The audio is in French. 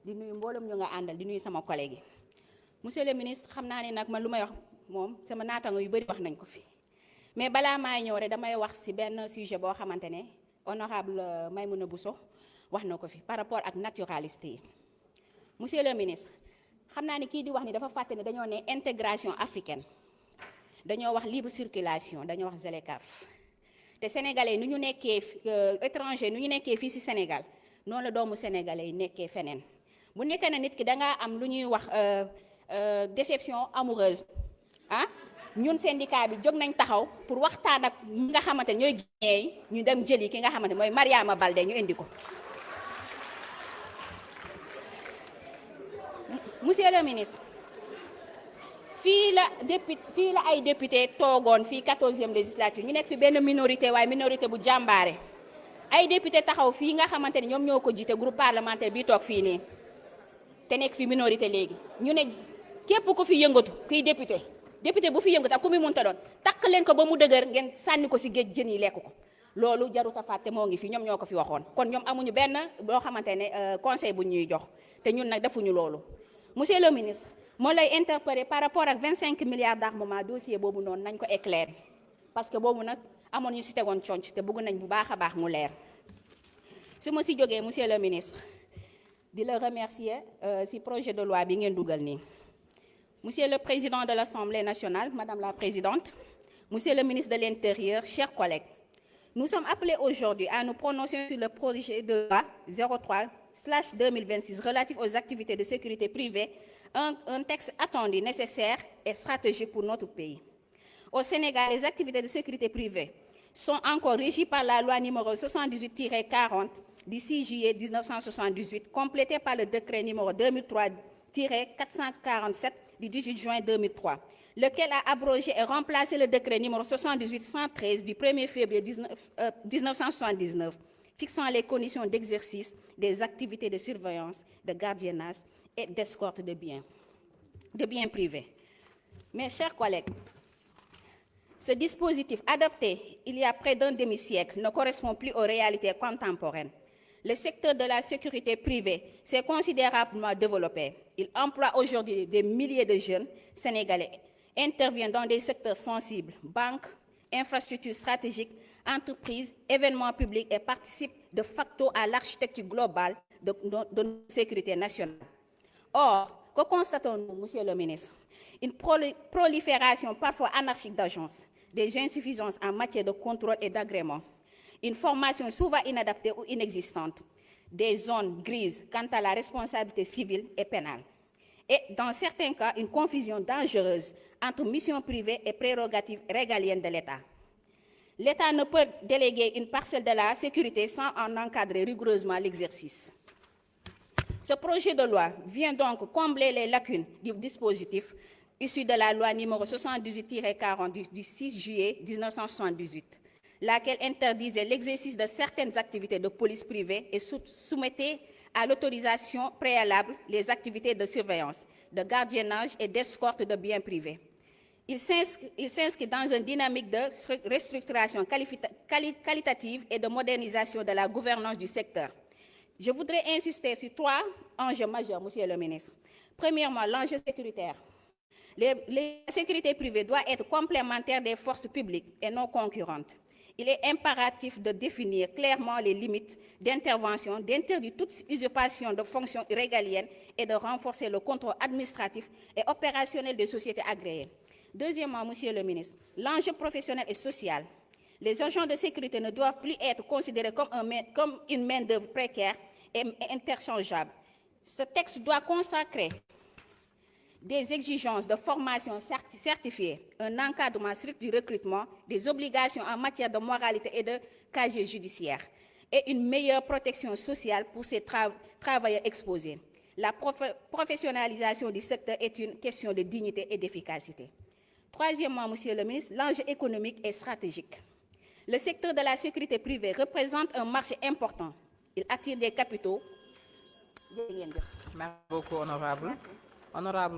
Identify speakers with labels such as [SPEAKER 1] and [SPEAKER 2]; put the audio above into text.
[SPEAKER 1] di nuyu mboolem ñu nga àndal di nuyu sama collègue yi monsieur le ministre xam naa ne nag man lu may wax moom sama naataango yu bëri wax nañ ko fi mais balaa maay ñëw rek damay wax ci benn sujet boo xamante ne honorable Maïmouna Bousso wax na ko fi par rapport ak naturaliste yi monsieur le ministre xam naa ni kii di wax ni dafa fàtte ne dañoo ne intégration africaine dañoo wax libre circulation dañoo wax ZLECAf te sénégalais nu ñu nekkee étranger nu ñu nekkee fii ci Sénégal noonu la doomu sénégalais yi nekkee feneen bu nekkee ne nit ki dangaa am lu ñuy wax déception amoureuse ah ñun syndicat bi jóg nañ taxaw pour waxtaan ak ñi nga xamante ñooy Guinéen ñu dem jëli ki nga xamante mooy Mariama Baldé ñu indi ko. monsieur le ministre fii la ay député toogoon fii 14e législature ñu nekk fi benn minorité waaye minorité bu jàmbaare ay député taxaw fii nga xamante ne ñoom ñoo ko jiite groupe parlementaire bii toog fii nii te nekk fi minorité léegi ñu ne képp ku fi yëngatu kuy député bu fi yëngatu ak ku mu mënta doon takk leen ko ba mu dëgër ngeen sànni ko si géej jën yi lekk ko loolu jarut a fàtte moo ngi fi ñoom ñoo ko fi waxoon kon ñoom amuñu benn boo xamante ne conseil bu ñuy jox te ñun nag defuñu loolu monsieur le ministre moo lay interpeller par rapport ak 25 milliards d'armement dossier boobu noonu nañ ko éclairer parce que boobu nag amoon ñu si tegoon conc te bëgg nañ bu baax a baax mu leer su ma si jógee monsieur le ministre di la remercier si projet de loi bi ngeen dugal nii monsieur le président de l'Assemblée nationale madame la présidente monsieur le ministre de l'Intérieur chers collègues nous sommes appelés aujourd'hui à nous prononcer sur le projet de loi 03/2026 relatif aux activités de sécurité privée, un texte attendu, nécessaire et stratégique pour notre pays. Au Sénégal, les activités de sécurité privée sont encore régies par la loi numéro 78-40 du 6 juillet 1978, complétée par le décret numéro 2003-447 du 18 juin 2003, lequel a abrogé et remplacé le décret numéro 78-113 du 1er février 1979, fixant les conditions d'exercice des activités de surveillance, de gardiennage et d'escorte de biens privés. Mes chers collègues, ce dispositif adopté il y a près d'un demi-siècle ne correspond plus aux réalités contemporaines. Le secteur de la sécurité privée s'est considérablement développé. Il emploie aujourd'hui des milliers de jeunes sénégalais, intervient dans des secteurs sensibles, banques, infrastructures stratégiques, entreprises, événements publics et participe de facto à l'architecture globale de notre sécurité nationale. Or, que constatons-nous, monsieur le ministre? Une prolifération parfois anarchique d'agences, des insuffisances en matière de contrôle et d'agrément, une formation souvent inadaptée ou inexistante, des zones grises quant à la responsabilité civile et pénale, et dans certains cas, une confusion dangereuse entre mission privée et prérogatives régaliennes de l'État. L'État ne peut déléguer une parcelle de la sécurité sans en encadrer rigoureusement l'exercice. Ce projet de loi vient donc combler les lacunes du dispositif issu de la loi numéro 78-40 du 6 juillet 1978, laquelle interdisait l'exercice de certaines activités de police privée et soumettait à l'autorisation préalable les activités de surveillance, de gardiennage et d'escorte de biens privés. Il s'inscrit dans une dynamique de restructuration qualitative et de modernisation de la gouvernance du secteur. Je voudrais insister sur 3 enjeux majeurs, monsieur le ministre. Premièrement, l'enjeu sécuritaire. La sécurité privée doit être complémentaire des forces publiques et non concurrente. Il est impératif de définir clairement les limites d'intervention, d'interdire toute usurpation de fonctions régaliennes et de renforcer le contrôle administratif et opérationnel des sociétés agréées. Deuxièmement, monsieur le ministre, l'enjeu professionnel et social. Les agents de sécurité ne doivent plus être considérés comme une main-d'œuvre précaire et interchangeable. Ce texte doit consacrer des exigences de formation certifiée, un encadrement strict du recrutement, des obligations en matière de moralité et de casier judiciaire, et une meilleure protection sociale pour ces travailleurs exposés. La professionnalisation du secteur est une question de dignité et d'efficacité. Troisièmement, monsieur le ministre, l'enjeu économique et stratégique. Le secteur de la sécurité privée représente un marché important. Il attire des capitaux.
[SPEAKER 2] Merci beaucoup, honorable. Honorable